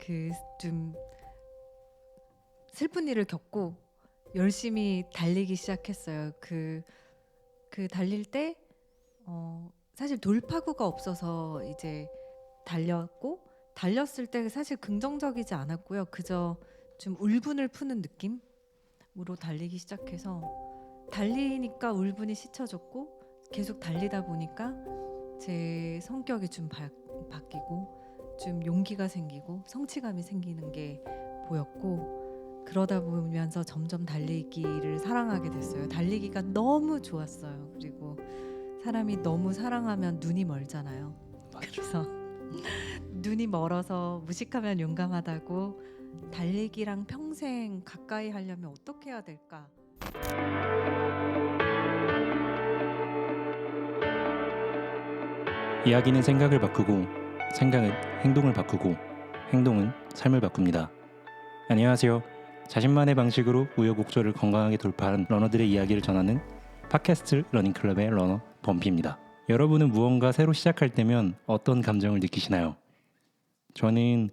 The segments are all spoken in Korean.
그 좀 슬픈 일을 겪고 열심히 달리기 시작했어요. 그 달릴 때 사실 돌파구가 없어서 이제 달렸고, 달렸을 때 사실 긍정적이지 않았고요. 그저 좀 울분을 푸는 느낌으로 달리기 시작해서, 달리니까 울분이 씻혀졌고 계속 달리다 보니까 제 성격이 좀 바뀌고 좀 용기가 생기고 성취감이 생기는 게 보였고, 그러다 보면서 점점 달리기를 사랑하게 됐어요. 달리기가 너무 좋았어요. 그리고 사람이 너무 사랑하면 눈이 멀잖아요. 그래서 눈이 멀어서 무식하면 용감하다고, 달리기랑 평생 가까이 하려면 어떻게 해야 될까? 이야기는 생각을 바꾸고, 생각은 행동을 바꾸고, 행동은 삶을 바꿉니다. 안녕하세요. 자신만의 방식으로 우여곡절을 건강하게 돌파한 러너들의 이야기를 전하는 팟캐스트 러닝클럽의 러너 범피입니다. 여러분은 무언가 새로 시작할 때면 어떤 감정을 느끼시나요? 저는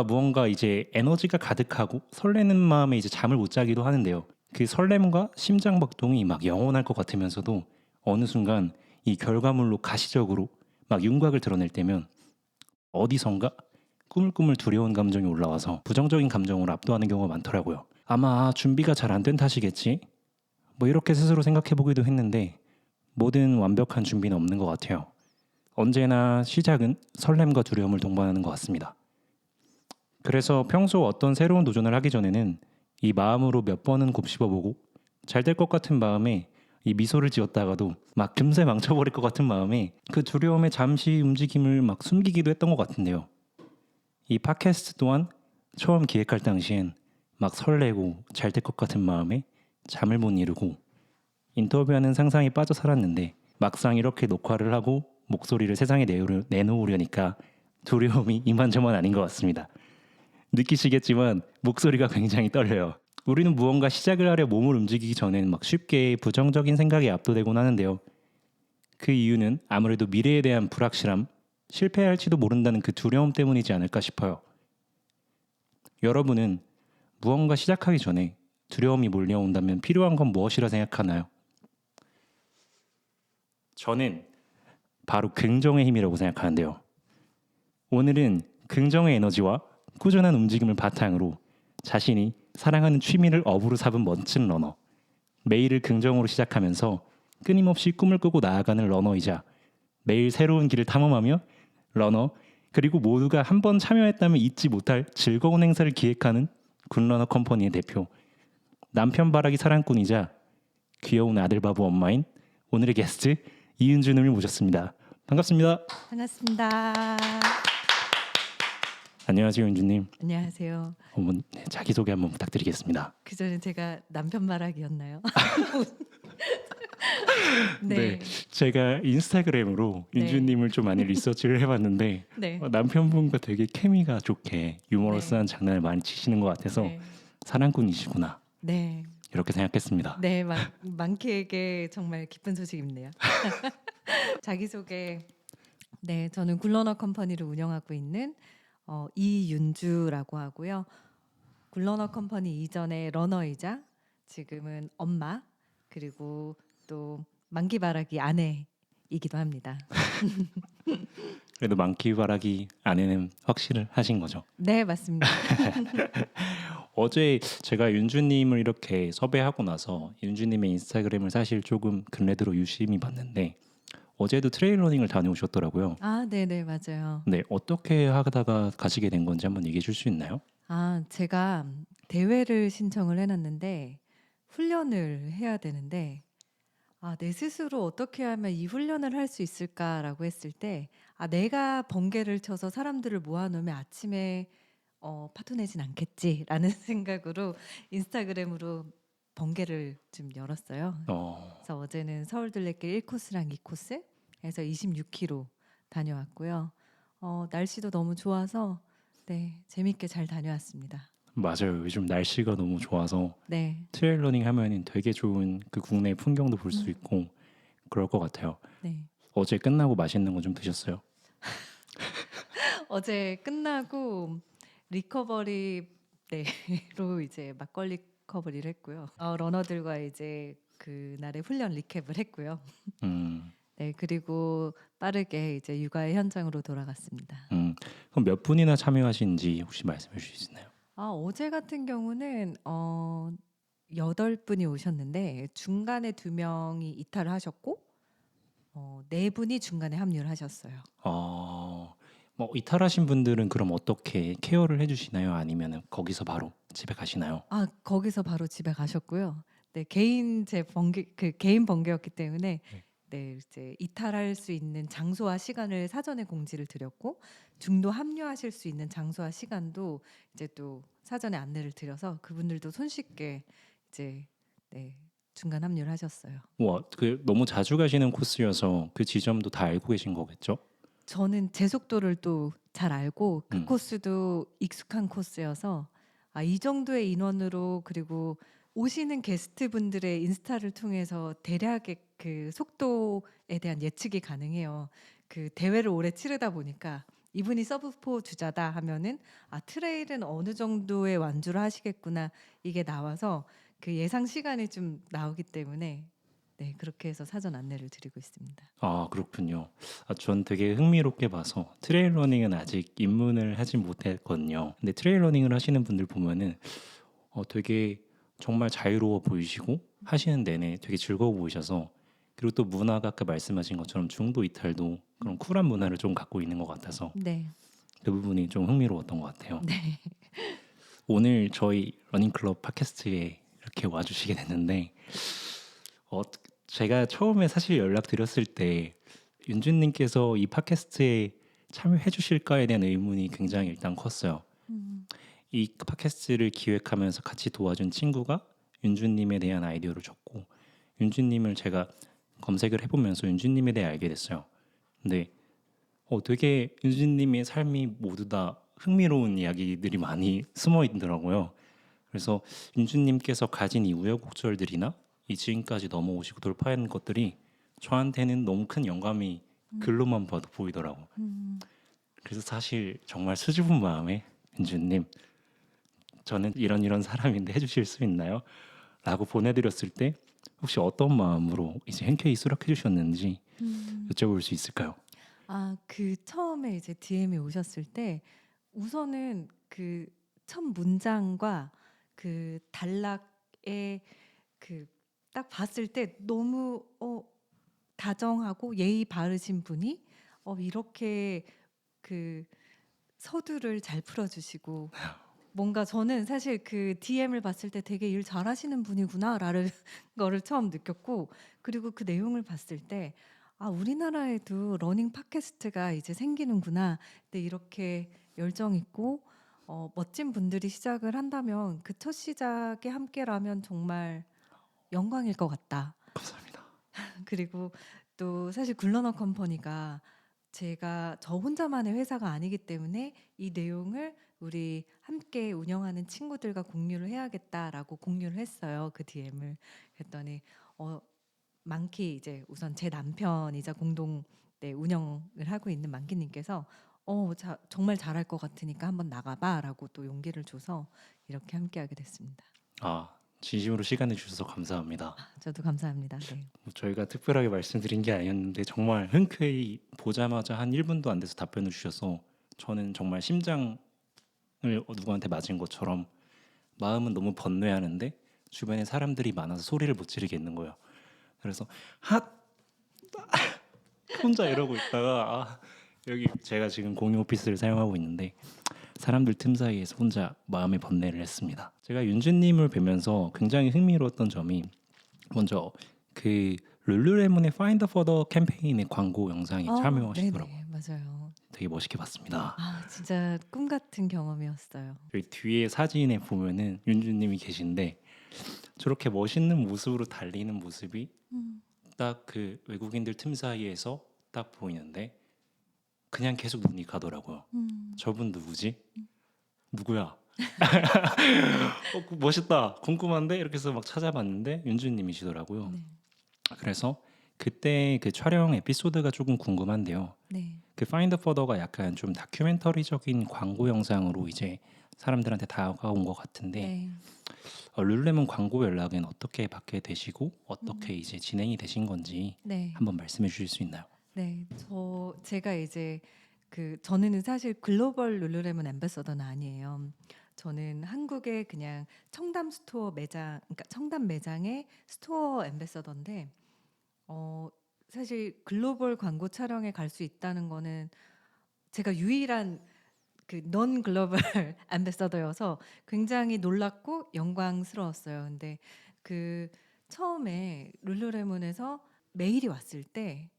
무언가 이제 에너지가 가득하고 설레는 마음에 이제 잠을 못 자기도 하는데요. 그 설렘과 심장 박동이 막 영원할 것 같으면서도 어느 순간 이 결과물로 가시적으로 막 윤곽을 드러낼 때면 어디선가 꾸물꾸물 두려운 감정이 올라와서 부정적인 감정으로 압도하는 경우가 많더라고요. 아마 준비가 잘 안 된 탓이겠지? 이렇게 스스로 생각해보기도 했는데 모든 완벽한 준비는 없는 것 같아요. 언제나 시작은 설렘과 두려움을 동반하는 것 같습니다. 그래서 평소 어떤 새로운 도전을 하기 전에는 이 마음으로 몇 번은 곱씹어보고 잘 될 것 같은 마음에 이 미소를 지었다가도 막 금세 망쳐버릴 것 같은 마음에 그 두려움에 잠시 움직임을 막 숨기기도 했던 것 같은데요. 이 팟캐스트 또한 처음 기획할 당시엔 막 설레고 잘 될 것 같은 마음에 잠을 못 이루고 인터뷰하는 상상에 빠져 살았는데 막상 이렇게 녹화를 하고 목소리를 세상에 내놓으려니까 두려움이 이만저만 아닌 것 같습니다. 느끼시겠지만 목소리가 굉장히 떨려요. 우리는 무언가 시작을 하려 몸을 움직이기 전엔 막 쉽게 부정적인 생각에 압도되곤 하는데요. 그 이유는 아무래도 미래에 대한 불확실함, 실패할지도 모른다는 그 두려움 때문이지 않을까 싶어요. 여러분은 무언가 시작하기 전에 두려움이 몰려온다면 필요한 건 무엇이라 생각하나요? 저는 바로 긍정의 힘이라고 생각하는데요. 오늘은 긍정의 에너지와 꾸준한 움직임을 바탕으로 자신이 사랑하는 취미를 업으로 삼은 멋진 러너, 매일을 긍정으로 시작하면서 끊임없이 꿈을 꾸고 나아가는 러너이자 매일 새로운 길을 탐험하며 러너, 그리고 모두가 한 번 참여했다면 잊지 못할 즐거운 행사를 기획하는 굿러너 컴퍼니의 대표, 남편 바라기 사랑꾼이자 귀여운 아들 바보 엄마인 오늘의 게스트 이은주님을 모셨습니다. 반갑습니다. 반갑습니다. 안녕하세요, 은주님. 안녕하세요. 자기소개 한번 부탁드리겠습니다. 그 전에 제가 남편 말하기였나요? 네, 네. 제가 인스타그램으로 네. 인주님을 좀 많이 리서치를 해봤는데 네. 남편분과 되게 케미가 좋게 유머러스한 네. 장난을 많이 치시는 것 같아서 네. 사랑꾼이시구나 네. 이렇게 생각했습니다. 네. 많게에게 정말 기쁜 소식입니다. 자기소개. 네, 저는 굴러너 컴퍼니를 운영하고 있는 이윤주라고 하고요. 굴러너 컴퍼니 이전에 러너이자 지금은 엄마, 그리고 또 만기바라기 아내이기도 합니다. 그래도 많기바라기 아내는 확실을 하신 거죠. 네, 맞습니다. 어제 제가 윤주님을 이렇게 섭외하고 나서 윤주님의 인스타그램을 사실 조금 근래 들어 유심히 봤는데 어제도 트레일 러닝을 다녀오셨더라고요. 아, 네네, 맞아요. 네, 어떻게 하다가 가시게 된 건지 한번 얘기해 줄 수 있나요? 제가 대회를 신청을 해놨는데 훈련을 해야 되는데, 내 스스로 어떻게 하면 이 훈련을 할 수 있을까라고 했을 때, 내가 번개를 쳐서 사람들을 모아놓으면 아침에 파토내진 않겠지라는 생각으로 인스타그램으로 번개를 좀 열었어요. 그래서 어제는 서울 둘레길 1코스랑 2코스 해서 26km 다녀왔고요. 날씨도 너무 좋아서 네, 재밌게 잘 다녀왔습니다. 맞아요. 요즘 날씨가 너무 좋아서 네. 트레일 러닝 하면은 되게 좋은 그 국내 풍경도 볼 수 있고 그럴 것 같아요. 네. 어제 끝나고 맛있는 거 좀 드셨어요? 어제 끝나고 리커버리 네로 이제 막걸리 커버리를 했고요. 러너들과 이제 그날의 훈련 리캡을 했고요. 음, 네, 그리고 빠르게 이제 육아의 현장으로 돌아갔습니다. 그럼 몇 분이나 참여하신지 혹시 말씀해 주실 수 있나요? 어제 같은 경우는 8분이 오셨는데 중간에 2명이 이탈을 하셨고 4분이 중간에 합류를 하셨어요. 뭐 이탈하신 분들은 그럼 어떻게 케어를 해주시나요? 아니면 거기서 바로 집에 가시나요? 거기서 바로 집에 가셨고요. 네, 개인 번개였기 때문에 네. 네, 이제 이탈할 수 있는 장소와 시간을 사전에 공지를 드렸고 중도 합류하실 수 있는 장소와 시간도 이제 또 사전에 안내를 드려서 그분들도 손쉽게 이제 네, 중간 합류를 하셨어요. 와, 그 너무 자주 가시는 코스여서 그 지점도 다 알고 계신 거겠죠? 저는 제 속도를 또 잘 알고 그 음. 코스도 익숙한 코스여서 이 정도의 인원으로 그리고 오시는 게스트분들의 인스타를 통해서 대략의 그 속도에 대한 예측이 가능해요. 그 대회를 오래 치르다 보니까 이분이 서브포 주자다 하면은 트레일은 어느 정도의 완주를 하시겠구나 이게 나와서 그 예상 시간이 좀 나오기 때문에 네, 그렇게 해서 사전 안내를 드리고 있습니다. 아, 그렇군요. 전 되게 흥미롭게 봐서 트레일 러닝은 아직 입문을 하진 못했거든요. 근데 트레일 러닝을 하시는 분들 보면은 되게 정말 자유로워 보이시고 하시는 내내 되게 즐거워 보이셔서, 그리고 또 문화가 아까 말씀하신 것처럼 중도 이탈도 그런 쿨한 문화를 좀 갖고 있는 것 같아서 네. 그 부분이 좀 흥미로웠던 것 같아요. 네. 오늘 저희 러닝클럽 팟캐스트에 이렇게 와주시게 됐는데 어, 제가 처음에 사실 연락드렸을 때 윤준님께서 이 팟캐스트에 참여해 주실까에 대한 의문이 굉장히 일단 컸어요. 음. 이 팟캐스트를 기획하면서 같이 도와준 친구가 윤준님에 대한 아이디어를 줬고, 윤준님을 제가 검색을 해보면서 윤준님에 대해 알게 됐어요. 근데 되게 윤준님의 삶이 모두 다 흥미로운 이야기들이 많이 숨어 있더라고요. 그래서 윤준님께서 가진 이 우여곡절들이나 이 지금까지 넘어오시고 돌파한 것들이 저한테는 너무 큰 영감이 글로만 봐도 보이더라고. 음. 그래서 사실 정말 수줍은 마음에 윤준님, 저는 이런 사람인데 해주실 수 있나요? 라고 보내드렸을 때 혹시 어떤 마음으로 이제 흔쾌히 수락해 주셨는지 음. 여쭤볼 수 있을까요? 그 처음에 이제 DM이 오셨을 때 우선은 그 첫 문장과 그 단락에 그 딱 봤을 때 너무 다정하고 예의 바르신 분이 이렇게 그 서두를 잘 풀어주시고 뭔가 저는 사실 그 DM을 봤을 때 되게 일 잘하시는 분이구나라는 거를 처음 느꼈고 그리고 그 내용을 봤을 때 우리나라에도 러닝 팟캐스트가 이제 생기는구나. 근데 이렇게 열정 있고 멋진 분들이 시작을 한다면 그 첫 시작에 함께라면 정말 영광일 것 같다. 감사합니다. 그리고 또 사실 굴러너 컴퍼니가 저 혼자만의 회사가 아니기 때문에 이 내용을 우리 함께 운영하는 친구들과 공유를 해야겠다라고 공유를 했어요. 그 DM을. 그랬더니 만키 이제 우선 제 남편이자 공동 운영을 하고 있는 만키님께서 정말 잘할 것 같으니까 한번 나가봐라고 또 용기를 줘서 이렇게 함께하게 됐습니다. 진심으로 시간을 주셔서 감사합니다. 저도 감사합니다. 네. 저희가 특별하게 말씀드린 게 아니었는데 정말 흔쾌히 보자마자 한 1분도 안 돼서 답변을 주셔서 저는 정말 심장을 누구한테 맞은 것처럼 마음은 너무 번뇌하는데 주변에 사람들이 많아서 소리를 못 지르겠는 거예요. 그래서 혼자 이러고 있다가 여기 제가 지금 공유 오피스를 사용하고 있는데 사람들 틈 사이에서 혼자 마음의 번뇌를 했습니다. 제가 윤준님을 뵈면서 굉장히 흥미로웠던 점이 먼저 그 룰루레몬의 Find Further 캠페인의 광고 영상에 참여하시더라고요. 네네, 맞아요. 되게 멋있게 봤습니다. 진짜 꿈 같은 경험이었어요. 여기 뒤에 사진에 보면은 윤준님이 계신데 저렇게 멋있는 모습으로 달리는 모습이 딱 그 외국인들 틈 사이에서 딱 보이는데 그냥 계속 눈이 가더라고요. 저분 누구지? 누구야? 멋있다, 궁금한데 이렇게 해서 막 찾아봤는데 윤주님이시더라고요. 네. 그래서 그때 그 촬영 에피소드가 조금 궁금한데요. 네. 그 파인드 퍼더가 약간 좀 다큐멘터리적인 광고 영상으로 이제 사람들한테 다가온 것 같은데 네. 룰루레몬 광고 연락은 어떻게 받게 되시고 어떻게 음. 이제 진행이 되신 건지 네. 한번 말씀해 주실 수 있나요? 네. 제가 이제 저는 사실 글로벌 룰루레몬 앰바서더는 아니에요. 저는 한국의 그냥 청담 스토어 매장, 그러니까 청담 매장의 스토어 앰바서더인데 사실 글로벌 광고 촬영에 갈 수 있다는 거는 제가 유일한 넌 글로벌 앰바서더여서 굉장히 놀랍고 영광스러웠어요. 근데 그 처음에 룰루레몬에서 메일이 왔을 때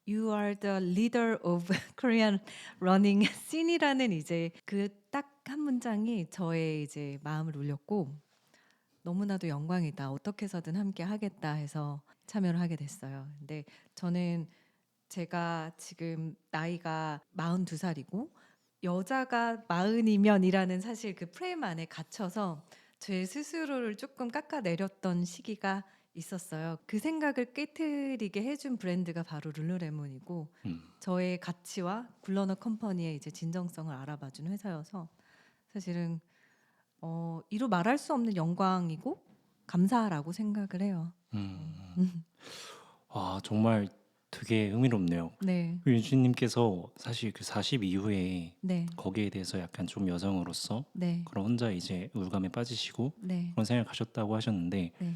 You are the leader of Korean running scene이라는 이제 그 딱 한 문장이 저의 이제 마음을 울렸고 너무나도 영광이다. 어떻게 해서든 함께 하겠다 해서 참여를 하게 됐어요. 근데 저는 제가 지금 나이가 42살이고 여자가 40이면이라는 사실 그 프레임 안에 갇혀서 제 스스로를 조금 깎아내렸던 시기가 있었어요. 그 생각을 깨트리게 해준 브랜드가 바로 룰루레몬이고 저의 가치와 굴러너 컴퍼니의 이제 진정성을 알아봐준 회사여서 사실은 이루 말할 수 없는 영광이고 감사라고 생각을 해요. 정말 되게 흥미롭네요. 네, 윤주님께서 사실 그 40 이후에 네, 거기에 대해서 약간 좀 여성으로서 네, 그런 혼자 이제 우울감에 빠지시고 네, 그런 생각을 하셨다고 하셨는데 네,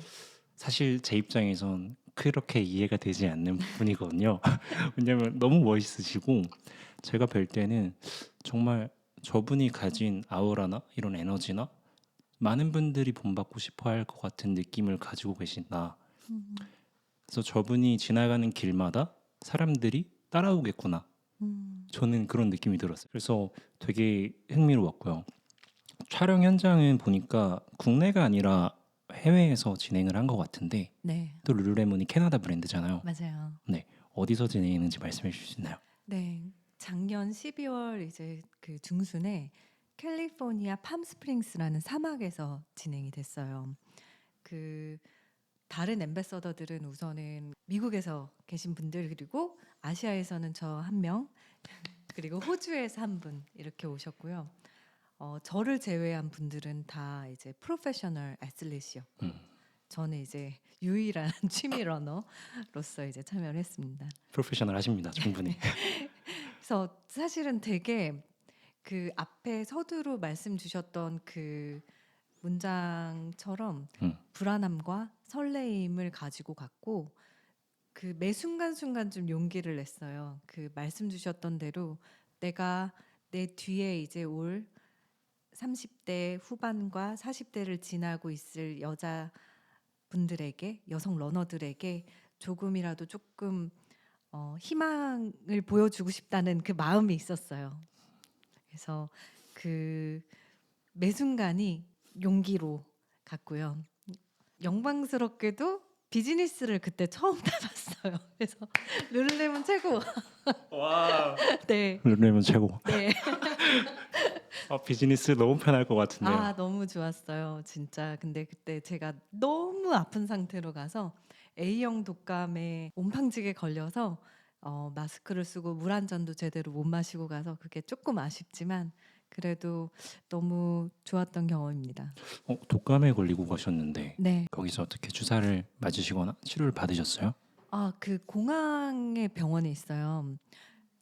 사실 제 입장에선 그렇게 이해가 되지 않는 부분이거든요. 왜냐면 너무 멋있으시고 제가 뵐 때는 정말 저분이 가진 아우라나 이런 에너지나 많은 분들이 본받고 싶어 할 것 같은 느낌을 가지고 계신다. 음, 그래서 저분이 지나가는 길마다 사람들이 따라오겠구나. 음, 저는 그런 느낌이 들었어요. 그래서 되게 흥미로웠고요. 촬영 현장은 보니까 국내가 아니라 해외에서 진행을 한 것 같은데 네, 또 룰루레몬이 캐나다 브랜드잖아요. 맞아요. 네, 어디서 진행했는지 말씀해 주실 수 있나요? 네, 작년 12월 이제 그 중순에 캘리포니아 팜스프링스라는 사막에서 진행이 됐어요. 그 다른 앰베서더들은 우선은 미국에서 계신 분들 그리고 아시아에서는 저 한 명 그리고 호주에서 한 분 이렇게 오셨고요. 저를 제외한 분들은 다 이제 프로페셔널 애슬릿이었고 음, 저는 이제 유일한 취미 러너로서 이제 참여를 했습니다. 프로페셔널 하십니다, 충분히. 그래서 사실은 되게 그 앞에 서두로 말씀 주셨던 그 문장처럼 음, 불안함과 설레임을 가지고 갔고 그 매 순간순간 좀 용기를 냈어요. 그 말씀 주셨던 대로 내가 내 뒤에 이제 올 30대 후반과 40대를 지나고 있을 여자분들에게 여성 러너들에게 조금이라도 조금 희망을 보여주고 싶다는 그 마음이 있었어요. 그래서 그 매 순간이 용기로 갔고요. 영광스럽게도 비즈니스를 그때 처음 타봤어요. 그래서 룰루레몬 최고. 와, 네, 룰루레몬 최고. 네. 비즈니스 너무 편할 것 같은데요. 아 너무 좋았어요, 진짜. 근데 그때 제가 너무 아픈 상태로 가서 A형 독감에 온팡지게 걸려서 마스크를 쓰고 물 한 잔도 제대로 못 마시고 가서 그게 조금 아쉽지만 그래도 너무 좋았던 경험입니다. 독감에 걸리고 가셨는데 네. 거기서 어떻게 주사를 맞으시거나 치료를 받으셨어요? 그 공항에 병원이 있어요.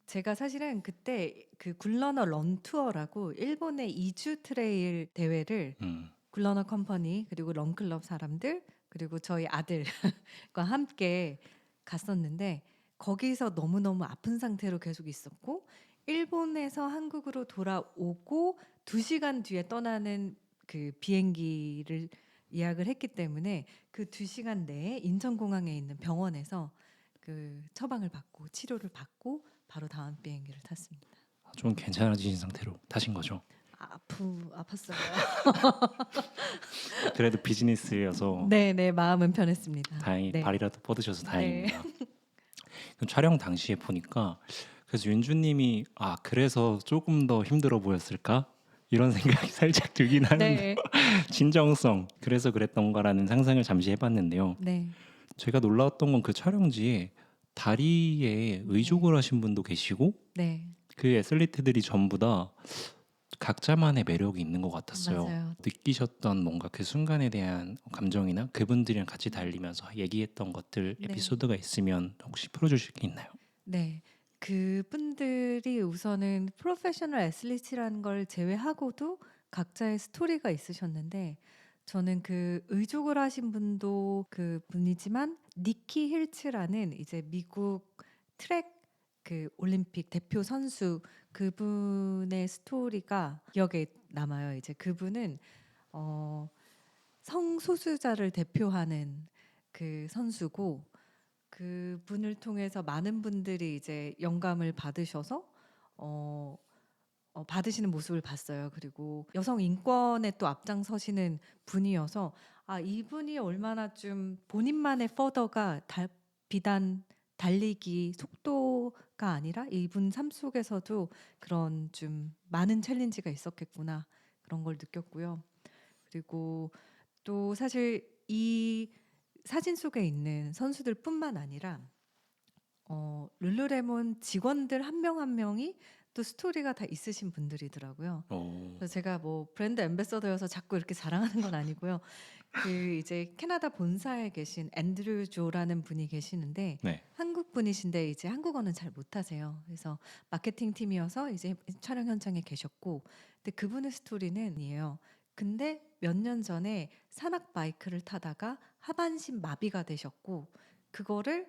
제가 사실은 그때 그 굴러너 런 투어라고 일본의 이주 트레일 대회를 음, 굴러너 컴퍼니 그리고 런클럽 사람들 그리고 저희 아들과 함께 갔었는데 거기서 너무너무 아픈 상태로 계속 있었고 일본에서 한국으로 돌아오고 2시간 뒤에 떠나는 그 비행기를 예약을 했기 때문에 그 2시간 내에 인천공항에 있는 병원에서 그 처방을 받고 치료를 받고 바로 다음 비행기를 탔습니다. 좀 괜찮아지신 상태로 타신 거죠? 아팠어요. 그래도 비즈니스여서 네, 마음은 편했습니다. 다행히 네. 발이라도 뻗으셔서 네. 다행입니다. 그럼 촬영 당시에 보니까 그래서 윤주님이 그래서 조금 더 힘들어 보였을까? 이런 생각이 살짝 들긴 하는데 네. 진정성 그래서 그랬던가라는 상상을 잠시 해봤는데요. 네. 제가 놀라웠던 건 그 촬영지에 다리에 의족을 하신 분도 계시고 네. 그 애슬리트들이 전부 다 각자만의 매력이 있는 것 같았어요. 맞아요. 느끼셨던 뭔가 그 순간에 대한 감정이나 그분들이랑 같이 달리면서 얘기했던 것들 네. 에피소드가 있으면 혹시 풀어주실 게 있나요? 네. 그분들이 우선은 프로페셔널 애슬리트라는 걸 제외하고도 각자의 스토리가 있으셨는데 저는 그 의족을 하신 분도 그분이지만 니키 힐츠라는 이제 미국 트랙 그 올림픽 대표 선수 그분의 스토리가 기억에 남아요. 이제 그분은 어 성소수자를 대표하는 그 선수고 그분을 통해서 많은 분들이 이제 영감을 받으셔서 어 받으시는 모습을 봤어요. 그리고 여성 인권에 또 앞장서시는 분이어서 아 이분이 얼마나 좀 본인만의 퍼더가 비단 달리기 속도가 아니라 이분 삶 속에서도 그런 좀 많은 챌린지가 있었겠구나 그런 걸 느꼈고요. 그리고 또 사실 이 사진 속에 있는 선수들뿐만 아니라 룰루레몬 직원들 한 명 한 명이 또 스토리가 다 있으신 분들이더라고요. 어, 그래서 제가 뭐 브랜드 앰베서더여서 자꾸 이렇게 자랑하는 건 아니고요. 그 이제 캐나다 본사에 계신 앤드류 조라는 분이 계시는데 네. 한국 분이신데 이제 한국어는 잘 못하세요. 그래서 마케팅 팀이어서 이제 촬영 현장에 계셨고, 근데 그분의 스토리는 이에요. 근데 몇 년 전에 산악 바이크를 타다가 하반신 마비가 되셨고, 그거를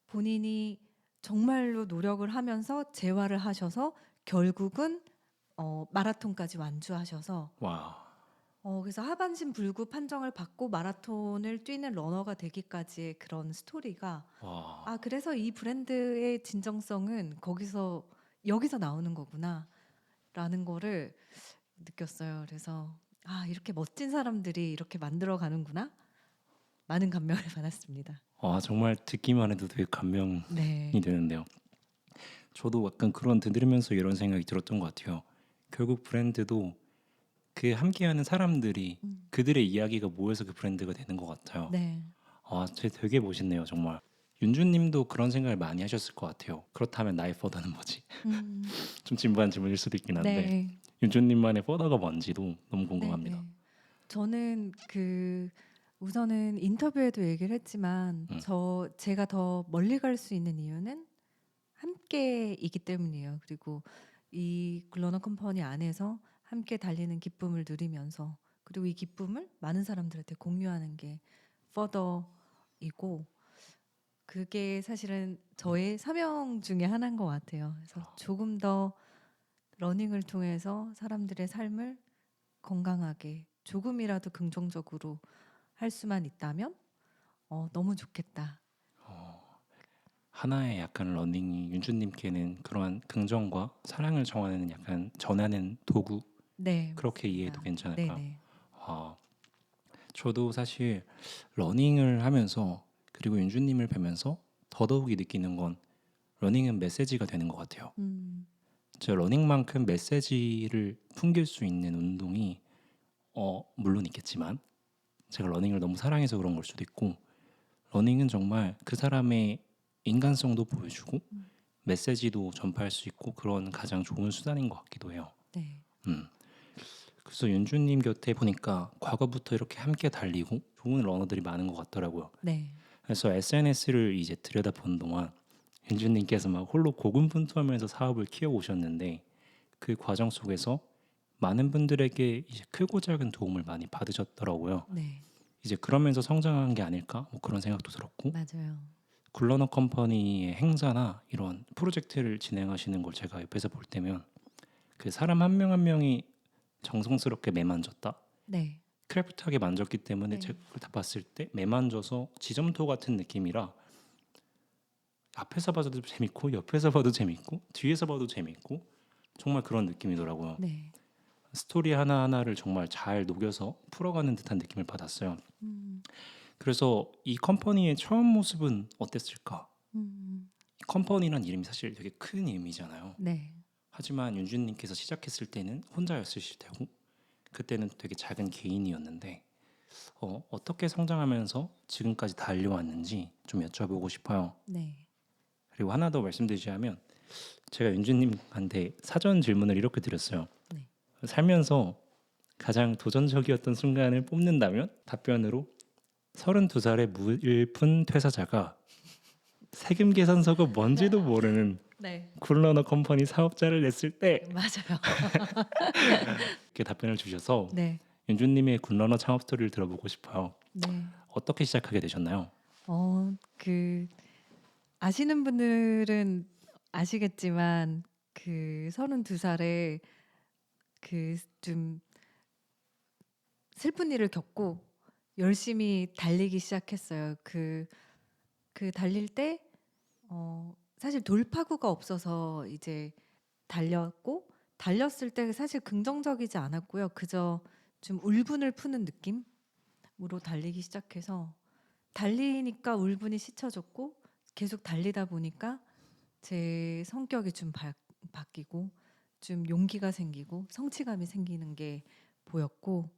본인이 정말로 노력을 하면서 재활을 하셔서 결국은 마라톤까지 완주하셔서 와, 그래서 하반신 불구 판정을 받고 마라톤을 뛰는 러너가 되기까지의 그런 스토리가 와, 아 그래서 이 브랜드의 진정성은 여기서 나오는 거구나라는 거를 느꼈어요. 그래서 아 이렇게 멋진 사람들이 이렇게 만들어 가는구나. 많은 감명을 받았습니다. 정말 듣기만 해도 되게 감명이 네. 되는데요. 저도 약간 그런 들으면서 이런 생각이 들었던 것 같아요. 결국 브랜드도 그 함께하는 사람들이 음. 그들의 이야기가 모여서 그 브랜드가 되는 것 같아요. 네. 되게 멋있네요, 정말. 윤주님도 그런 생각을 많이 하셨을 것 같아요. 그렇다면 나의 퍼더는 뭐지? 음. 좀 진부한 질문일 수도 있긴 한데 네. 윤주님만의 퍼더가 뭔지도 너무 궁금합니다. 네네. 저는 우선은 인터뷰에도 얘기를 했지만 음. 제가 더 멀리 갈 수 있는 이유는 함께이기 때문이에요. 그리고 이 글로너 컴퍼니 안에서 함께 달리는 기쁨을 누리면서 그리고 이 기쁨을 많은 사람들한테 공유하는 게 퍼더이고 그게 사실은 저의 사명 중에 하나인 것 같아요. 그래서 조금 더 러닝을 통해서 사람들의 삶을 건강하게 조금이라도 긍정적으로 할 수만 있다면 너무 좋겠다. 하나의 약간 러닝이 윤주님께는 그러한 긍정과 사랑을 정하는 약간 전하는 도구 네, 그렇게 이해해도 맞습니다. 괜찮을까요? 네네. 아, 저도 사실 러닝을 하면서 그리고 윤주님을 뵈면서 더더욱이 느끼는 건 러닝은 메시지가 되는 것 같아요. 음, 저 러닝만큼 메시지를 풍길 수 있는 운동이 물론 있겠지만 제가 러닝을 너무 사랑해서 그런 걸 수도 있고 러닝은 정말 그 사람의 인간성도 보여주고 음, 메시지도 전파할 수 있고 그런 가장 좋은 수단인 것 같기도 해요. 네, 음. 그래서 윤주님 곁에 보니까 과거부터 이렇게 함께 달리고 좋은 러너들이 많은 것 같더라고요. 네, 그래서 SNS를 이제 들여다보는 동안 윤주님께서 막 홀로 고군분투하면서 사업을 키워오셨는데 그 과정 속에서 많은 분들에게 이제 크고 작은 도움을 많이 받으셨더라고요. 네, 이제 그러면서 성장한 게 아닐까 뭐 그런 생각도 들었고 맞아요. 굴러너 컴퍼니의 행사나 이런 프로젝트를 진행하시는 걸 제가 옆에서 볼 때면 그 사람 한 명 한 명이 정성스럽게 매만졌다. 네, 크래프트하게 만졌기 때문에 네, 제가 그걸 다 봤을 때 매만져서 지점토 같은 느낌이라 앞에서 봐도 재밌고 옆에서 봐도 재밌고 뒤에서 봐도 재밌고 정말 그런 느낌이더라고요. 네, 스토리 하나하나를 정말 잘 녹여서 풀어가는 듯한 느낌을 받았어요. 음, 그래서 이 컴퍼니의 처음 모습은 어땠을까? 음, 이 컴퍼니란 이름이 사실 되게 큰 의미잖아요. 네, 하지만 윤주님께서 시작했을 때는 혼자였을 테고 그때는 되게 작은 개인이었는데 어떻게 성장하면서 지금까지 달려왔는지 좀 여쭤보고 싶어요. 네, 그리고 하나 더 말씀드리자면 제가 윤주님한테 사전 질문을 이렇게 드렸어요. 네, 살면서 가장 도전적이었던 순간을 뽑는다면 답변으로 32살의 무일푼 퇴사자가 세금 계산서가 뭔지도 모르는 네. 굴러너 컴퍼니 사업자를 냈을 때 맞아요. 이렇게 답변을 주셔서 네. 윤주님의 굴러너 창업 스토리를 들어보고 싶어요. 네. 어떻게 시작하게 되셨나요? 그 아시는 분들은 아시겠지만 그 32살에 그 좀 슬픈 일을 겪고 열심히 달리기 시작했어요. 그 달릴 때 사실 돌파구가 없어서 이제 달렸을 때 사실 긍정적이지 않았고요. 그저 좀 울분을 푸는 느낌으로 달리기 시작해서 달리니까 울분이 씻혀졌고 계속 달리다 보니까 제 성격이 좀 바뀌고 좀 용기가 생기고 성취감이 생기는 게 보였고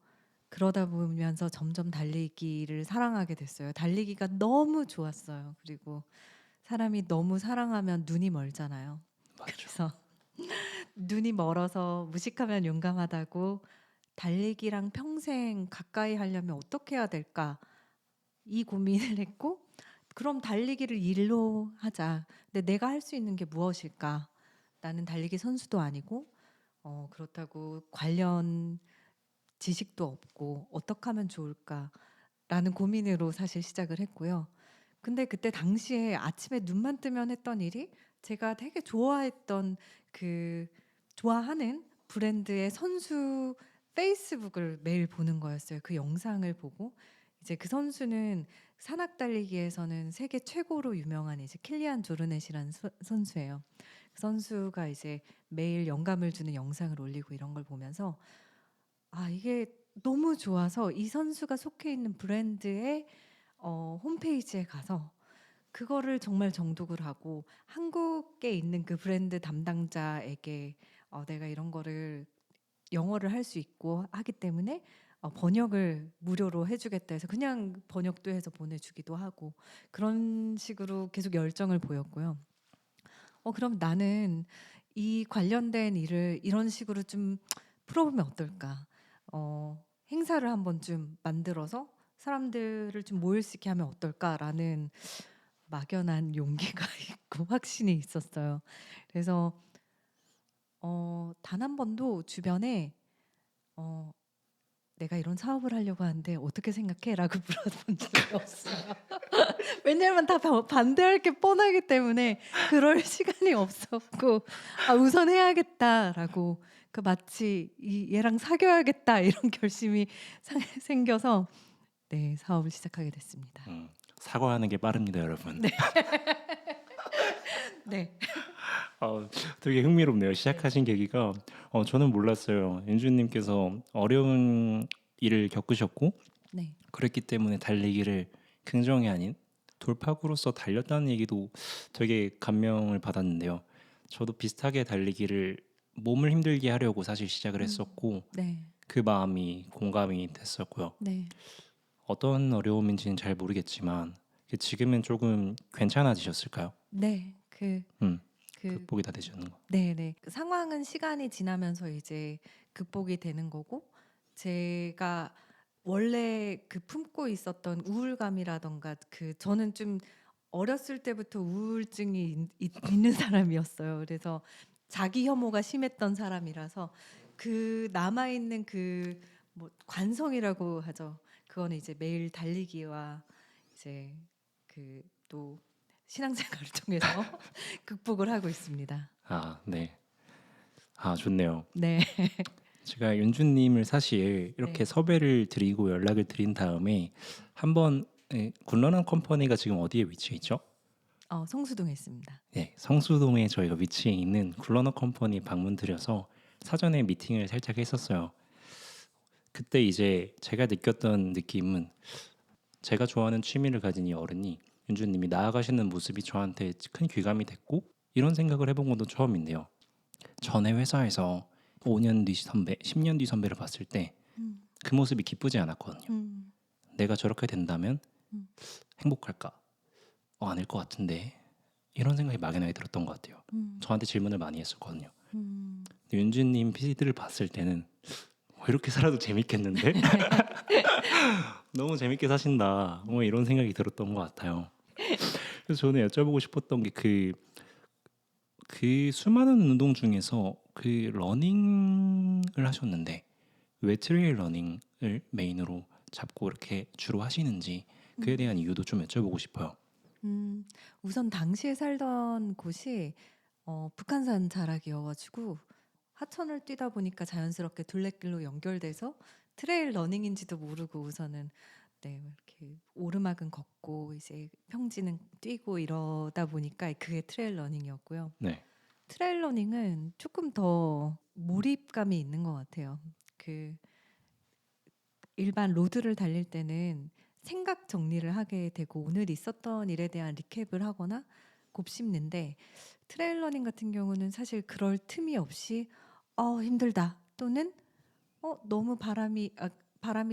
그러다 보면서 점점 달리기를 사랑하게 됐어요. 달리기가 너무 좋았어요. 그리고 사람이 너무 사랑하면 눈이 멀잖아요. 맞죠. 그래서 눈이 멀어서 무식하면 용감하다고 달리기랑 평생 가까이 하려면 어떻게 해야 될까? 이 고민을 했고 그럼 달리기를 일로 하자. 근데 내가 할 수 있는 게 무엇일까? 나는 달리기 선수도 아니고 그렇다고 관련 지식도 없고 어떻게 하면 좋을까라는 고민으로 사실 시작을 했고요. 근데 그때 당시에 아침에 눈만 뜨면 했던 일이 제가 되게 좋아했던 그 좋아하는 브랜드의 선수 페이스북을 매일 보는 거였어요. 그 영상을 보고 이제 그 선수는 산악 달리기에서는 세계 최고로 유명한 이제 킬리안 조르넷이라는 선수예요. 그 선수가 이제 매일 영감을 주는 영상을 올리고 이런 걸 보면서 이게 너무 좋아서 이 선수가 속해 있는 브랜드의 홈페이지에 가서 그거를 정말 정독을 하고 한국에 있는 그 브랜드 담당자에게 내가 이런 거를 영어를 할 수 있고 하기 때문에 번역을 무료로 해주겠다 해서 그냥 번역도 해서 보내주기도 하고 그런 식으로 계속 열정을 보였고요. 그럼 나는 이 관련된 일을 이런 식으로 좀 풀어보면 어떨까? 행사를 한번 좀 만들어서 사람들을 좀 모일 수 있게 하면 어떨까라는 막연한 용기가 있고 확신이 있었어요. 그래서 단 한 번도 주변에 내가 이런 사업을 하려고 하는데 어떻게 생각해?라고 물어본 적이 없어요. 왜냐하면 다 반대할 게 뻔하기 때문에 그럴 시간이 없었고 우선 해야겠다라고 마치 얘랑 사귀어야겠다 이런 결심이 생겨서 네 사업을 시작하게 됐습니다. 사과하는 게 빠릅니다, 여러분. 네. 네. 되게 흥미롭네요. 시작하신 계기가 저는 몰랐어요. 윤주님께서 어려운 일을 겪으셨고 네. 그랬기 때문에 달리기를 긍정이 아닌 돌파구로서 달렸다는 얘기도 되게 감명을 받았는데요. 저도 비슷하게 달리기를 몸을 힘들게 하려고 사실 시작을 했었고 네. 그 마음이 공감이 됐었고요. 네. 어떤 어려움인지는 잘 모르겠지만 지금은 조금 괜찮아지셨을까요? 네. 극복이 다 되셨는 거. 네네. 그 상황은 시간이 지나면서 이제 극복이 되는 거고 제가 원래 품고 있었던 우울감이라던가 저는 좀 어렸을 때부터 우울증이 있는 사람이었어요. 그래서 자기 혐오가 심했던 사람이라서 남아 있는 뭐 관성이라고 하죠. 그거는 이제 매일 달리기와 이제 또 신앙생활을 통해서 극복을 하고 있습니다. 네. 좋네요. 네. 제가 윤주님을 사실 이렇게 네. 섭외를 드리고 연락을 드린 다음에 한번 굿러너 컴퍼니가 지금 어디에 위치해 있죠? 성수동에 있습니다. 네, 성수동에 저희가 위치해 있는 굿러너 컴퍼니 방문 드려서 사전에 미팅을 살짝 했었어요. 그때 이제 제가 느꼈던 느낌은 제가 좋아하는 취미를 가진 이 어른이 윤주님이 나아가시는 모습이 저한테 큰 귀감이 됐고 이런 생각을 해본 것도 처음인데요. 전에 회사에서 5년 뒤 선배, 10년 뒤 선배를 봤을 때 그 모습이 기쁘지 않았거든요. 내가 저렇게 된다면 행복할까? 아닐 것 같은데 이런 생각이 막연하게 들었던 것 같아요. 저한테 질문을 많이 했었거든요. 윤주님 피드를 봤을 때는 이렇게 살아도 재밌겠는데? 너무 재밌게 사신다. 뭐 이런 생각이 들었던 것 같아요. 그래서 저는 여쭤보고 싶었던 게 그 수많은 운동 중에서 그 러닝을 하셨는데 왜 트레일 러닝을 메인으로 잡고 이렇게 주로 하시는지 그에 음. 대한 이유도 좀 여쭤보고 싶어요. 우선 당시에 살던 곳이 북한산 자락이어가지고 하천을 뛰다 보니까 자연스럽게 둘레길로 연결돼서 트레일 러닝인지도 모르고 우선은 네 이렇게 오르막은 걷고 이제 평지는 뛰고 이러다 보니까 그게 트레일 러닝이었고요. 네. 트레일 러닝은 조금 더 몰입감이 있는 것 같아요. 그 일반 로드를 달릴 때는 생각 정리를 하게 되고 오늘 있었던 일에 대한 리캡을 하거나 곱씹는데 트레일 러닝 같은 경우는 사실 그럴 틈이 없이 힘들다 또는 너무 바람이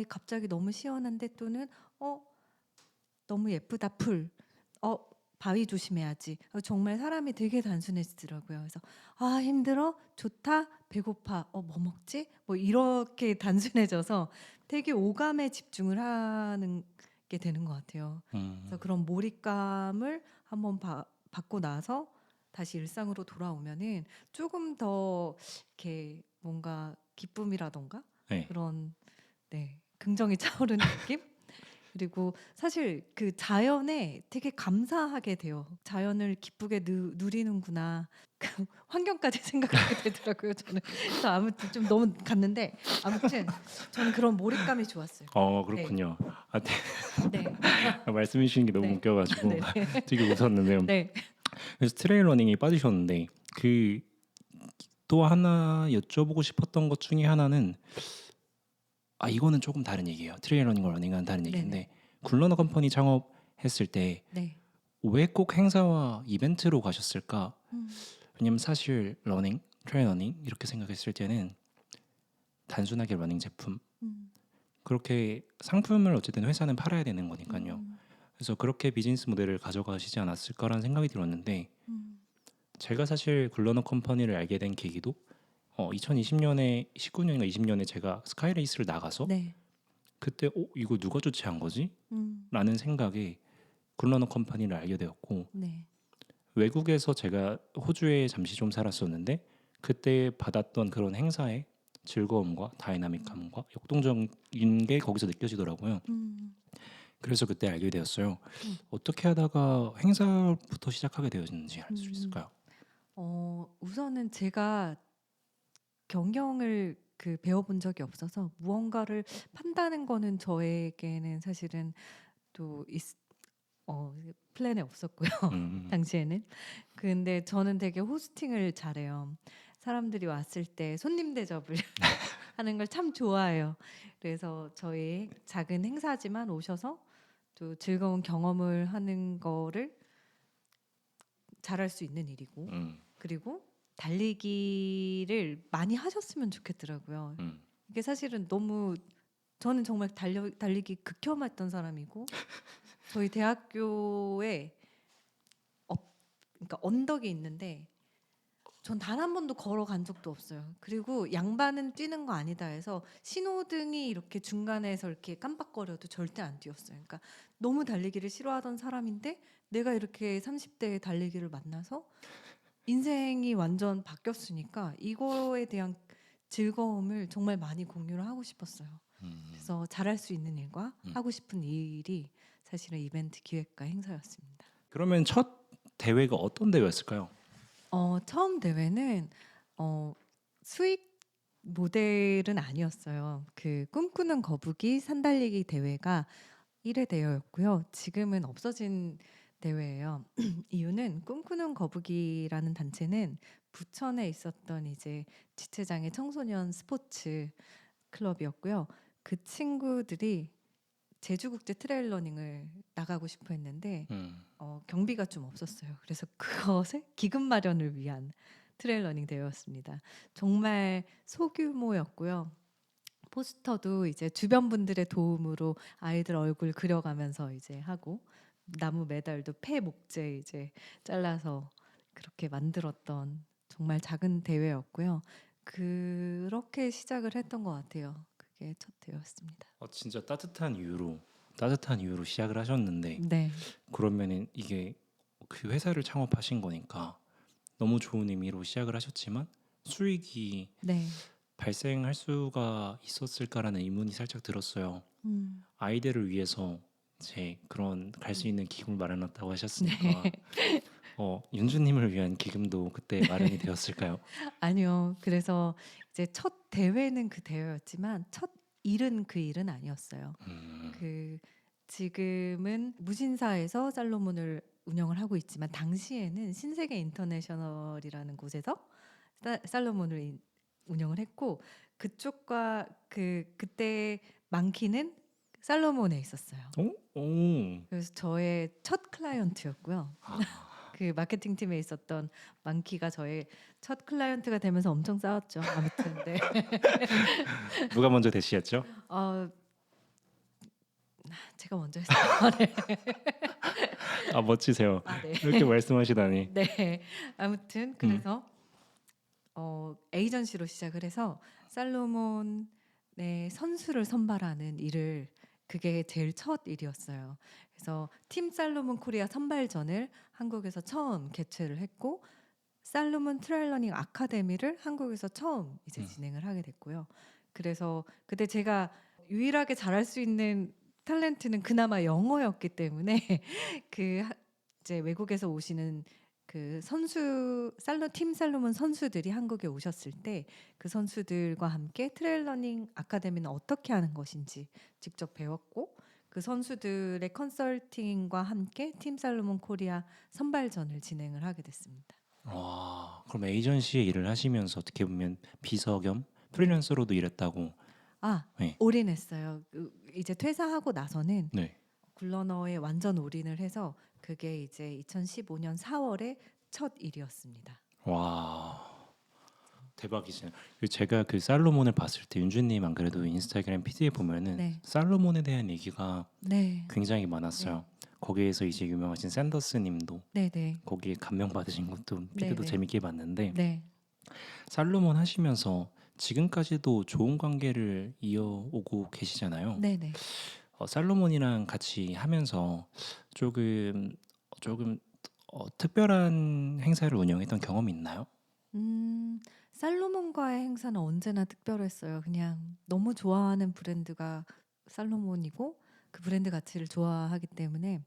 갑자기 너무 시원한데 또는 어 너무 예쁘다 풀 어 바위 조심해야지. 정말 사람이 되게 단순해지더라고요. 그래서 힘들어 좋다 배고파 뭐 먹지 뭐 이렇게 단순해져서 되게 오감에 집중을 하는 게 되는 것 같아요. 그래서 그런 몰입감을 한번 받고 나서 다시 일상으로 돌아오면은 조금 더 이렇게 뭔가 기쁨이라던가 네. 그런 네 긍정이 차오르는 느낌? 그리고 사실 그 자연에 되게 감사하게 돼요. 자연을 기쁘게 누리는구나. 그 환경까지 생각하게 되더라고요. 저는. 그래서 아무튼 좀 너무 갔는데 아무튼 저는 그런 몰입감이 좋았어요. 네, 그렇군요. 아, 네. 네, 말씀해 주신 게 너무 네, 웃겨가지고 네, 네, 되게 웃었는데요. 네, 그래서 트레일 러닝에 빠지셨는데 그 또 하나 여쭤보고 싶었던 것 중에 하나는 이거는 조금 다른 얘기예요. 트레일 러닝과 러닝과는 다른 네, 네, 얘기인데 굴러너 컴퍼니 창업했을 때 네. 왜 꼭 행사와 이벤트로 가셨을까? 음, 왜냐면 사실 러닝, 트레일 러닝 이렇게 생각했을 때는 단순하게 러닝 제품 음, 그렇게 상품을 어쨌든 회사는 팔아야 되는 거니까요. 음, 그래서 그렇게 비즈니스 모델을 가져가시지 않았을까라는 생각이 들었는데 음, 제가 사실 굴러너 컴퍼니를 알게 된 계기도 2020년에 19년인가 20년에 제가 스카이레이스를 나가서 네, 그때 이거 누가 주최한 거지? 음, 라는 생각에 굴러너 컴퍼니를 알게 되었고 네, 외국에서 제가 호주에 잠시 좀 살았었는데 그때 받았던 그런 행사의 즐거움과 다이나믹함과 역동적인 게 거기서 느껴지더라고요. 음, 그래서 그때 알게 되었어요. 음, 어떻게 하다가 행사부터 시작하게 되었는지 알 수 음. 있을까요? 우선은 제가 경영을 배워본 적이 없어서 무언가를 판다는 거는 저에게는 사실은 또 플랜에 없었고요. 음, 당시에는. 근데 저는 되게 호스팅을 잘해요. 사람들이 왔을 때 손님 대접을 하는 걸 참 좋아해요. 그래서 저희 작은 행사지만 오셔서 또 즐거운 경험을 하는 거를 잘할 수 있는 일이고 음, 그리고 달리기를 많이 하셨으면 좋겠더라고요. 음, 이게 사실은 너무 저는 정말 달리기 극혐했던 사람이고 저희 대학교에 그러니까 언덕이 있는데 전 단 한 번도 걸어간 적도 없어요. 그리고 양반은 뛰는 거 아니다 해서 신호등이 이렇게 중간에서 이렇게 깜빡거려도 절대 안 뛰었어요. 그러니까 너무 달리기를 싫어하던 사람인데 내가 이렇게 30대에 달리기를 만나서 인생이 완전 바뀌었으니까 이거에 대한 즐거움을 정말 많이 공유를 하고 싶었어요. 음. 그래서 잘할 수 있는 일과 음. 하고 싶은 일이 사실은 이벤트 기획과 행사였습니다. 그러면 첫 대회가 어떤 대회였을까요? 처음 대회는 수익 모델은 아니었어요. 그 꿈꾸는 거북이 산달리기 대회가 1회 대회였고요. 지금은 없어진 대회예요. 이유는 꿈꾸는 거북이라는 단체는 부천에 있었던 이제 지체장애 청소년 스포츠 클럽이었고요. 그 친구들이 제주국제 트레일러닝을 나가고 싶어 했는데 음, 경비가 좀 없었어요. 그래서 그것에 기금 마련을 위한 트레일러닝 대회였습니다. 정말 소규모였고요. 포스터도 이제 주변 분들의 도움으로 아이들 얼굴 그려가면서 이제 하고 나무 매달도 폐 목재 이제 잘라서 그렇게 만들었던 정말 작은 대회였고요. 그렇게 시작을 했던 것 같아요. 그게 첫 대회였습니다. 진짜 따뜻한 이유로 시작을 하셨는데 네. 그러면은 이게 그 회사를 창업하신 거니까 너무 좋은 의미로 시작을 하셨지만 수익이 네. 발생할 수가 있었을까라는 의문이 살짝 들었어요. 음. 아이들을 위해서 이제 그런 갈 수 있는 기금을 마련했다고 하셨으니까 네. 윤주님을 위한 기금도 그때 마련이 되었을까요? 아니요. 그래서 이제 첫 대회는 그 대회였지만 첫 일은 그 일은 아니었어요. 음, 그 지금은 무신사에서 살로몬을 운영을 하고 있지만 당시에는 신세계 인터내셔널이라는 곳에서 살로몬을 운영을 했고 그쪽과 그때 만키는 살로몬에 있었어요. 오, 그래서 저의 첫 클라이언트였고요. 아, 그 마케팅 팀에 있었던 만키가 저의 첫 클라이언트가 되면서 엄청 싸웠죠. 아무튼 네. 누가 먼저 대시했죠? 어, 제가 먼저 했어요. 네. 아 멋지세요. 아, 네. 이렇게 말씀하시다니. 네. 아무튼 그래서 에이전시로 시작을 해서 살로몬의 선수를 선발하는 일을 그게 제일 첫 일이었어요. 그래서 팀 살로몬 코리아 선발전을 한국에서 처음 개최를 했고 살로몬 트라일러닝 아카데미를 한국에서 처음 이제 음. 진행을 하게 됐고요. 그래서 그때 제가 유일하게 잘할 수 있는 탤런트는 그나마 영어였기 때문에 이제 외국에서 오시는 그 팀 살로몬 선수들이 한국에 오셨을 때 그 선수들과 함께 트레일러닝 아카데미는 어떻게 하는 것인지 직접 배웠고 그 선수들의 컨설팅과 함께 팀 살로몬 코리아 선발전을 진행을 하게 됐습니다. 와, 그럼 에이전시에 일을 하시면서 어떻게 보면 비서 겸 네. 프리랜서로도 일했다고. 네. 올인했어요. 이제 퇴사하고 나서는 네. 굴러너에 완전 올인을 해서 그게 이제 2015년 4월에 첫 일이었습니다. 와, 대박이시네요. 그리고 제가 그 살로몬을 봤을 때 윤주님 안 그래도 인스타그램 피드에 보면은 네. 살로몬에 대한 얘기가 네. 굉장히 많았어요. 거기에서 이제 유명하신 샌더스님도 네, 네. 거기에 감명 받으신 것도 네, 피드도 네. 재밌게 봤는데 네. 살로몬 하시면서 지금까지도 좋은 관계를 이어오고 계시잖아요. 네, 네. 살로몬이랑 같이 하면서 조금 특별한 행사를 운영했던 경험이 있나요? 살로몬과의 행사는 언제나 특별했어요. 그냥 너무 좋아하는 브랜드가 살로몬이고 그 브랜드 가치를 좋아하기 때문에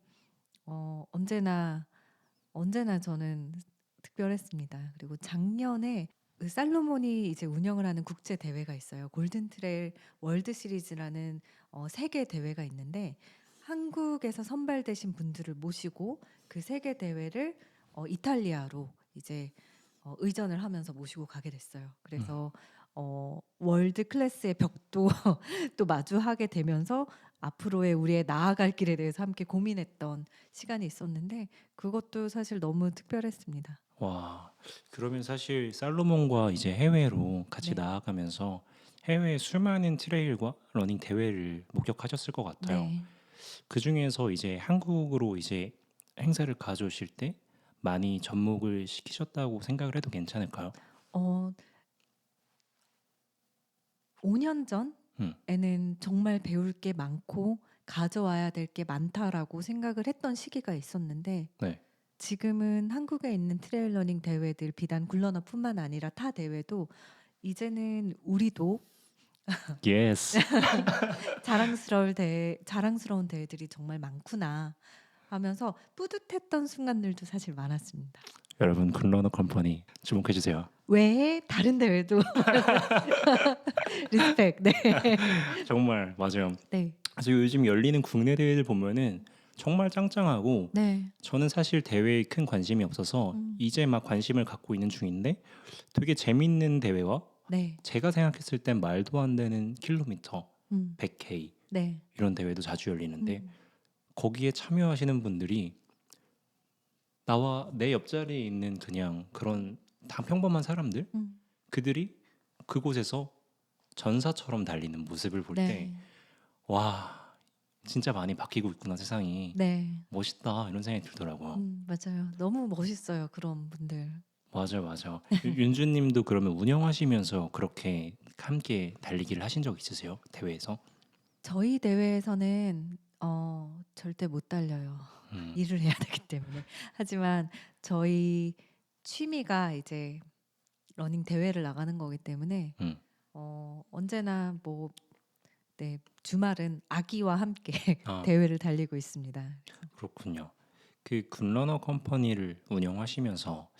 언제나 저는 특별했습니다. 그리고 작년에 그 살로몬이 이제 운영을 하는 국제 대회가 있어요. 골든 트레일 월드 시리즈라는 세계 대회가 있는데 한국에서 선발되신 분들을 모시고 그 세계 대회를 이탈리아로 이제 의전을 하면서 모시고 가게 됐어요. 그래서 월드 클래스의 벽도 또 마주하게 되면서 앞으로의 우리의 나아갈 길에 대해서 함께 고민했던 시간이 있었는데 그것도 사실 너무 특별했습니다. 와, 그러면 사실 살로몬과 이제 해외로 같이 네. 나아가면서 해외 수많은 트레일과 러닝 대회를 목격하셨을 것 같아요. 네. 그 중에서 이제 한국으로 이제 행사를 가져오실 때 많이 접목을 시키셨다고 생각을 해도 괜찮을까요? 어, 5년 음, 전에는 정말 배울 게 많고 가져와야 될 게 많다라고 생각을 했던 시기가 있었는데 네. 지금은 한국에 있는 트레일 러닝 대회들 비단 굴러너뿐만 아니라 타 대회도 이제는 우리도 예스. 자랑스러운 대회들이 정말 많구나 하면서 뿌듯했던 순간들도 사실 많았습니다. 여러분 굿러너 컴퍼니 주목해 주세요. 외에 다른 대회도 리스펙. 네. 정말 맞아요. 네. 그래서 요즘 열리는 국내 대회들 보면은 정말 짱짱하고 네. 저는 사실 대회에 큰 관심이 없어서 이제 막 관심을 갖고 있는 중인데 되게 재밌는 대회와 네. 제가 생각했을 땐 말도 안 되는 킬로미터 음. 100K 네. 이런 대회도 자주 열리는데 음. 거기에 참여하시는 분들이 나와 내 옆자리에 있는 그냥 그런 다 평범한 사람들 음. 그들이 그곳에서 전사처럼 달리는 모습을 볼 때 네. 와 진짜 많이 바뀌고 있구나 세상이 네. 멋있다 이런 생각이 들더라고요. 맞아요. 너무 멋있어요. 그런 분들. 맞아요, 맞아요. 윤주님도 그러면 운영하시면서 그렇게 함께 달리기를 하신 적 있으세요? 대회에서? 저희 대회에서는 절대 못 달려요. 음, 일을 해야 되기 때문에. 하지만 저희 취미가 이제 러닝 대회를 나가는 거기 때문에 음, 언제나 뭐 네, 주말은 아기와 함께 아 대회를 달리고 있습니다. 그렇군요. 그 굿러너 컴퍼니를 운영하시면서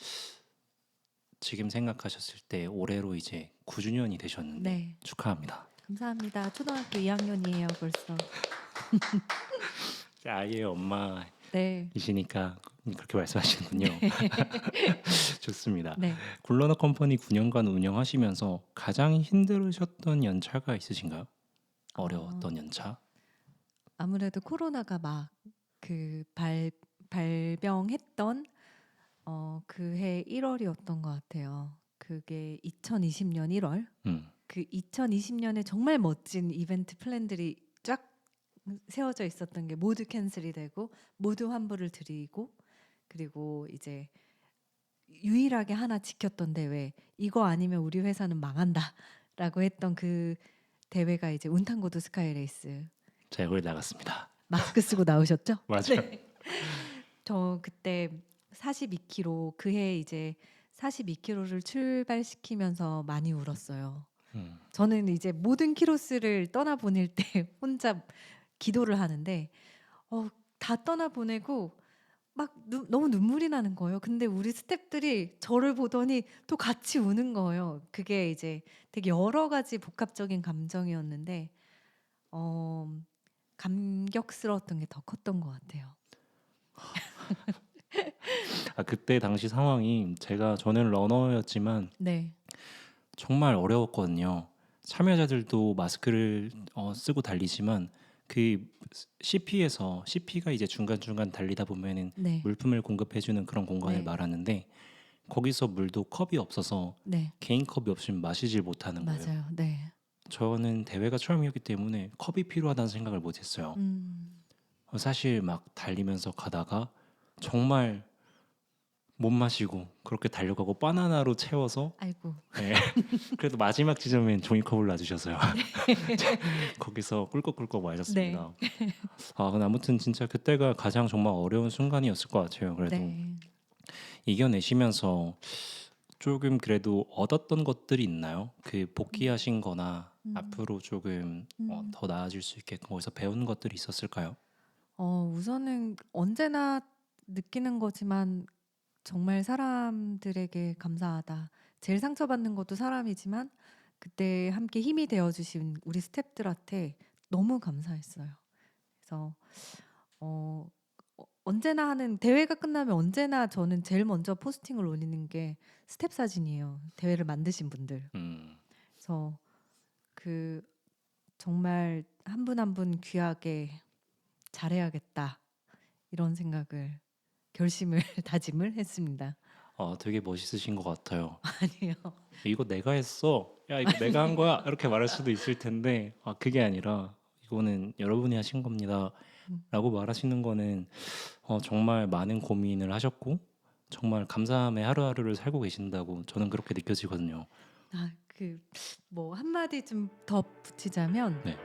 지금 생각하셨을 때 올해로 이제 9주년이 되셨는데 네, 축하합니다. 감사합니다. 초등학교 2학년이에요, 벌써. 아이의 엄마이시니까 네, 그렇게 말씀하시는군요. 좋습니다. 네. 굿러너 컴퍼니 9년간 운영하시면서 가장 힘들으셨던 연차가 있으신가요? 어, 어려웠던 연차? 아무래도 코로나가 막 그 발병했던 그해 1월이었던 것 같아요. 그게 2020년 1월. 음, 그 2020년에 정말 멋진 이벤트 플랜들이 쫙 세워져 있었던 게 모두 캔슬이 되고 모두 환불을 드리고 그리고 이제 유일하게 하나 지켰던 대회 이거 아니면 우리 회사는 망한다라고 했던 그 대회가 이제 운탄고도 스카이레이스 제가 거기 나갔습니다. 마스크 쓰고 나오셨죠? 맞아요. 저 그때 42km 그해 이제 42km를 출발시키면서 많이 울었어요. 음, 저는 이제 모든 키로스를 떠나 보낼 때 혼자 기도를 하는데 어, 다 떠나 보내고 막 너무 눈물이 나는 거예요. 근데 우리 스태프들이 저를 보더니 또 같이 우는 거예요. 그게 이제 되게 여러 가지 복합적인 감정이었는데 어, 감격스러웠던 게 더 컸던 것 같아요. 그때 당시 상황이 저는 러너였지만 네, 정말 어려웠거든요. 참여자들도 마스크를 쓰고 달리지만 그 CP가 이제 중간중간 달리다 보면은 네, 물품을 공급해주는 그런 공간을 네, 말하는데 거기서 물도 컵이 없어서 네, 개인 컵이 없으면 마시질 못하는 거예요. 맞아요. 네, 저는 대회가 처음이었기 때문에 컵이 필요하다는 생각을 못했어요. 음, 사실 막 달리면서 가다가 정말 못 마시고 그렇게 달려가고 바나나로 채워서 아이고, 네. 그래도 마지막 지점엔 종이컵을 놔주셔서요. 거기서 꿀꺽꿀꺽 네, 마셨습니다. 근데 아무튼 진짜 그때가 가장 정말 어려운 순간이었을 것 같아요. 그래도 네, 이겨내시면서 조금 그래도 얻었던 것들이 있나요? 그 음, 복귀하신 거나 음, 앞으로 조금 음. 더 나아질 수 있게 거기서 배운 것들이 있었을까요? 우선은 언제나 느끼는 거지만 정말 사람들에게 감사하다. 제일 상처받는 것도 사람이지만 그때 함께 힘이 되어주신 우리 스태프들한테 너무 감사했어요. 그래서 어, 언제나 하는 대회가 끝나면 언제나 저는 제일 먼저 포스팅을 올리는 게 스텝 사진이에요. 대회를 만드신 분들. 음, 그래서 그 정말 한 분 한 분 귀하게 잘해야겠다 이런 생각을 결심을 다짐을 했습니다. 되게 멋있으신 것 같아요. 아니요. 이거 내가 했어. 야, 이거 내가 한 거야. 이렇게 말할 수도 있을 텐데, 그게 아니라 이거는 여러분이 하신 겁니다. 음. 라고 말하시는 거는 정말 많은 고민을 하셨고 정말 감사함의 하루하루를 살고 계신다고 저는 그렇게 느껴지거든요. 그 뭐 한마디 좀 더 붙이자면 네.